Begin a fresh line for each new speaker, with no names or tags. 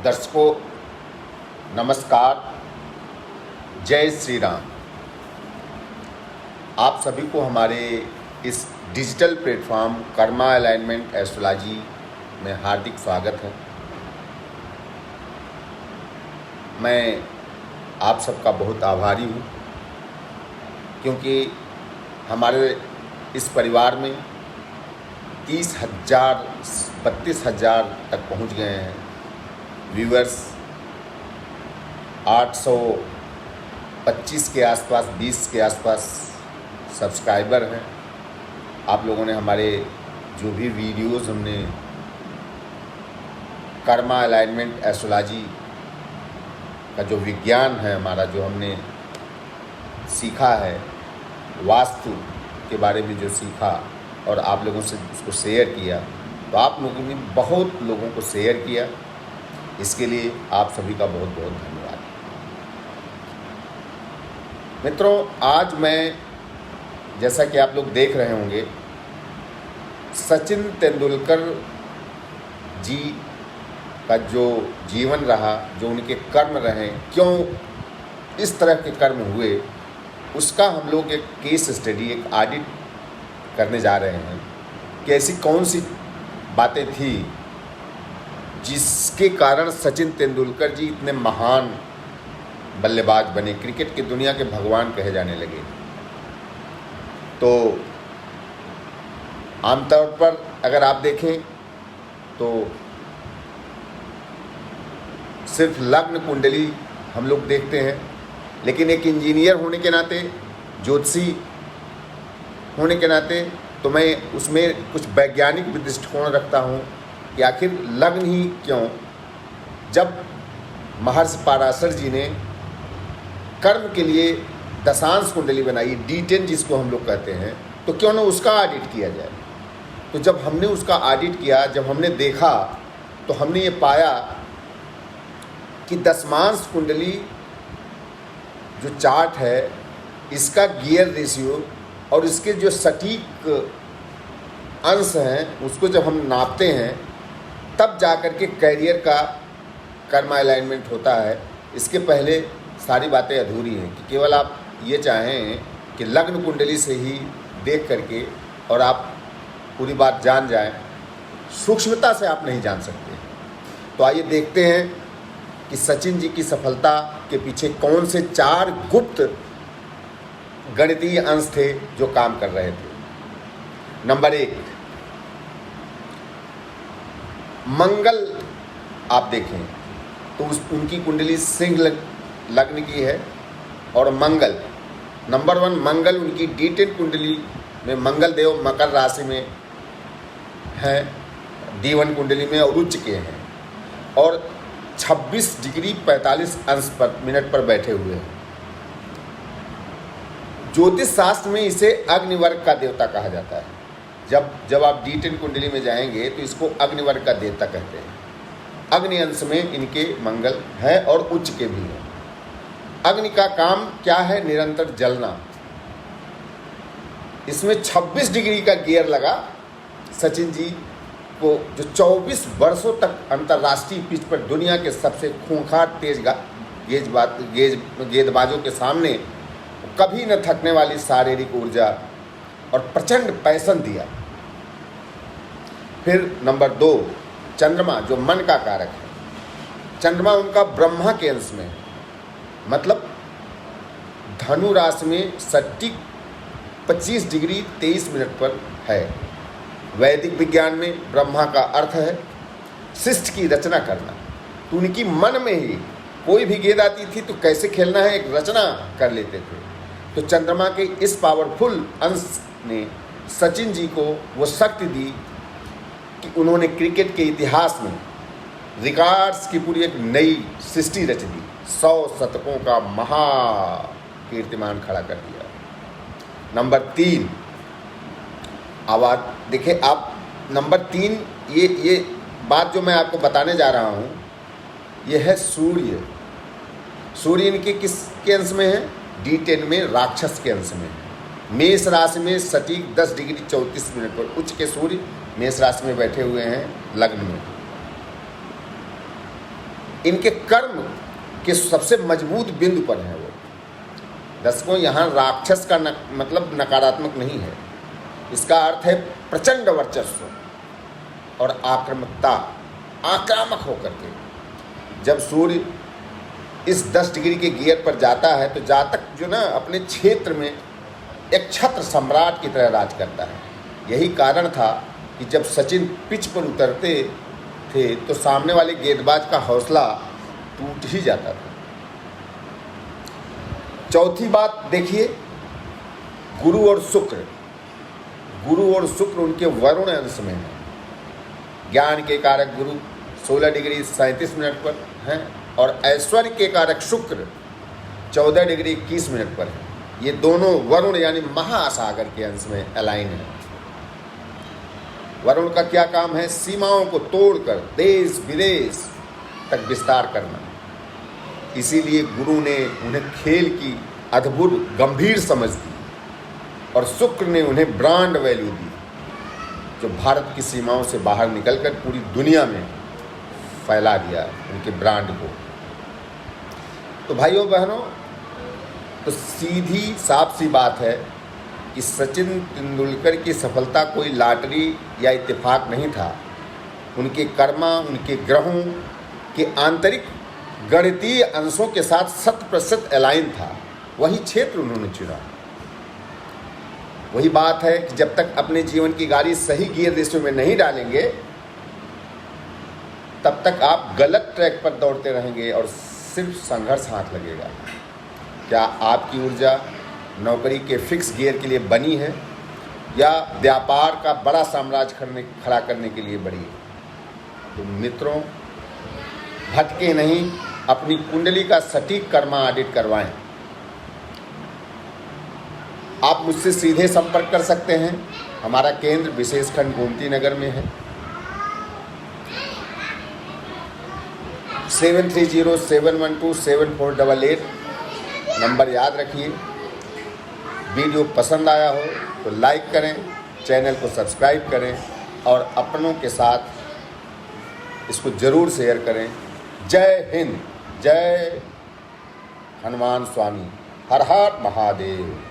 दर्शकों नमस्कार, जय श्री राम। आप सभी को हमारे इस digital platform Karma alignment astrology में हार्दिक स्वागत है। मैं आप सबका बहुत आभारी हूँ क्योंकि हमारे इस परिवार में 30,000 32,000 तक पहुँच गए हैं व्यूअर्स। 825 के आसपास 20 के आसपास सब्सक्राइबर हैं। आप लोगों ने हमारे जो भी वीडियोस हमने कर्मा अलाइनमेंट एस्ट्रोलॉजी का जो विज्ञान है हमारा, जो हमने सीखा है, वास्तु के बारे में जो सीखा और आप लोगों से उसको शेयर किया, तो आप लोगों ने बहुत लोगों को शेयर किया। इसके लिए आप सभी का बहुत बहुत धन्यवाद। मित्रों, आज मैं, जैसा कि आप लोग देख रहे होंगे, सचिन तेंदुलकर जी का जो जीवन रहा, जो उनके कर्म रहे, क्यों इस तरह के कर्म हुए, उसका हम लोग एक केस स्टडी, एक ऑडिट करने जा रहे हैं कि ऐसी कौन सी बातें थी जिसके कारण सचिन तेंदुलकर जी इतने महान बल्लेबाज बने, क्रिकेट की दुनिया के भगवान कहे जाने लगे। तो आमतौर पर अगर आप देखें तो सिर्फ लग्न कुंडली हम लोग देखते हैं, लेकिन एक इंजीनियर होने के नाते, ज्योतिषी होने के नाते, तो मैं उसमें कुछ वैज्ञानिक दृष्टिकोण रखता हूँ कि आखिर लग्न ही क्यों। जब महर्षि पराशर जी ने कर्म के लिए दशांश कुंडली बनाई, D10 जिसको हम लोग कहते हैं, तो क्यों ना उसका ऑडिट किया जाए। तो जब हमने उसका ऑडिट किया, जब हमने देखा, तो हमने ये पाया कि दशमांश कुंडली जो चार्ट है, इसका गियर रेशियो और इसके जो सटीक अंश हैं, उसको जब हम नापते हैं, तब जाकर के कैरियर का कर्मा अलाइनमेंट होता है। इसके पहले सारी बातें अधूरी हैं कि केवल आप ये चाहें कि लग्न कुंडली से ही देख करके और आप पूरी बात जान जाएं, सूक्ष्मता से आप नहीं जान सकते। तो आइए देखते हैं कि सचिन जी की सफलता के पीछे कौन से 4 गुप्त गणितीय अंश थे जो काम कर रहे थे। नंबर 1, मंगल। आप देखें तो उनकी कुंडली सिंह लग्न की है और मंगल नंबर 1, मंगल उनकी D10 कुंडली में मंगल देव मकर राशि में हैं, D1 कुंडली में और उच्च के हैं और 26 डिग्री 45 अंश पर मिनट पर बैठे हुए हैं। ज्योतिष शास्त्र में इसे अग्निवर्ग का देवता कहा जाता है। जब आप D10 कुंडली में जाएंगे तो इसको अग्निवर्ग का देवता कहते हैं। अग्नि अंश में इनके मंगल है और उच्च के भी हैं। अग्नि का काम क्या है? निरंतर जलना। इसमें 26 डिग्री का गियर लगा सचिन जी को, जो 24 वर्षों तक अंतर्राष्ट्रीय पिच पर दुनिया के सबसे खूंखार तेज गेंदबाजों के सामने कभी न थकने वाली शारीरिक ऊर्जा और प्रचंड पैशन दिया। फिर नंबर 2, चंद्रमा, जो मन का कारक है। चंद्रमा उनका ब्रह्मा के अंश में, मतलब धनु राशि में सटीक 25 डिग्री 23 मिनट पर है। वैदिक विज्ञान में ब्रह्मा का अर्थ है सृष्टि की रचना करना। तो उनकी मन में ही कोई भी गेंद आती थी तो कैसे खेलना है, एक रचना कर लेते थे। तो चंद्रमा के इस पावरफुल अंश ने सचिन जी को वो शक्ति दी कि उन्होंने क्रिकेट के इतिहास में रिकॉर्ड्स की पूरी एक नई सृष्टि रच दी। 100 शतकों का महाकीर्तिमान खड़ा कर दिया। नंबर 3, अब आप देखिए, आप नंबर 3, ये बात जो मैं आपको बताने जा रहा हूँ, ये है सूर्य। सूर्य इनके किसके अंश में है? D10 में राक्षस के अंश में है। मेष राशि में सटीक 10 डिग्री 34 मिनट पर उच्च के सूर्य मेष राशि में बैठे हुए हैं लग्न में। इनके कर्म के सबसे मजबूत बिंदु पर हैं वो। दर्शकों, यहाँ राक्षस का मतलब नकारात्मक नहीं है, इसका अर्थ है प्रचंड वर्चस्व और आक्रामकता, आक्रामक होकर के। जब सूर्य इस 10 डिग्री के गियर पर जाता है तो जातक जो ना अपने क्षेत्र में एक छत्र सम्राट की तरह राज करता है। यही कारण था कि जब सचिन पिच पर उतरते थे तो सामने वाले गेंदबाज का हौसला टूट ही जाता था। चौथी बात देखिए, गुरु और शुक्र। गुरु और शुक्र उनके वरुण अंश में है। ज्ञान के कारक गुरु 16 डिग्री 37 मिनट पर हैं और ऐश्वर्य के कारक शुक्र 14 डिग्री 21 मिनट पर है। ये दोनों वरुण यानी महासागर के अंश में अलाइन है। वरुण का क्या काम है? सीमाओं को तोड़कर देश विदेश तक विस्तार करना। इसीलिए गुरु ने उन्हें खेल की अद्भुत गंभीर समझ दी और शुक्र ने उन्हें ब्रांड वैल्यू दी, जो भारत की सीमाओं से बाहर निकलकर पूरी दुनिया में फैला दिया उनके ब्रांड को। तो भाइयों बहनों, तो सीधी साफ सी बात है कि सचिन तेंदुलकर की सफलता कोई लॉटरी या इत्तेफाक नहीं था। उनके कर्मा, उनके ग्रहों के आंतरिक गणितीय अंशों के साथ 100% अलाइन था। वही क्षेत्र उन्होंने चुना। वही बात है कि जब तक अपने जीवन की गाड़ी सही गियर रेशियो में नहीं डालेंगे तब तक आप गलत ट्रैक पर दौड़ते रहेंगे और सिर्फ संघर्ष हाथ लगेगा। क्या आपकी ऊर्जा नौकरी के फिक्स गियर के लिए बनी है या व्यापार का बड़ा साम्राज्य खड़ा करने के लिए बड़ी है? तो मित्रों, भटके नहीं, अपनी कुंडली का सटीक कर्मा ऑडिट करवाएं। आप मुझसे सीधे संपर्क कर सकते हैं। हमारा केंद्र विशेष खंड गोमती नगर में है। 7307127488 नंबर याद रखिए। वीडियो पसंद आया हो तो लाइक करें, चैनल को सब्सक्राइब करें और अपनों के साथ इसको ज़रूर शेयर करें। जय हिंद, जय हनुमान स्वामी, हर हर महादेव।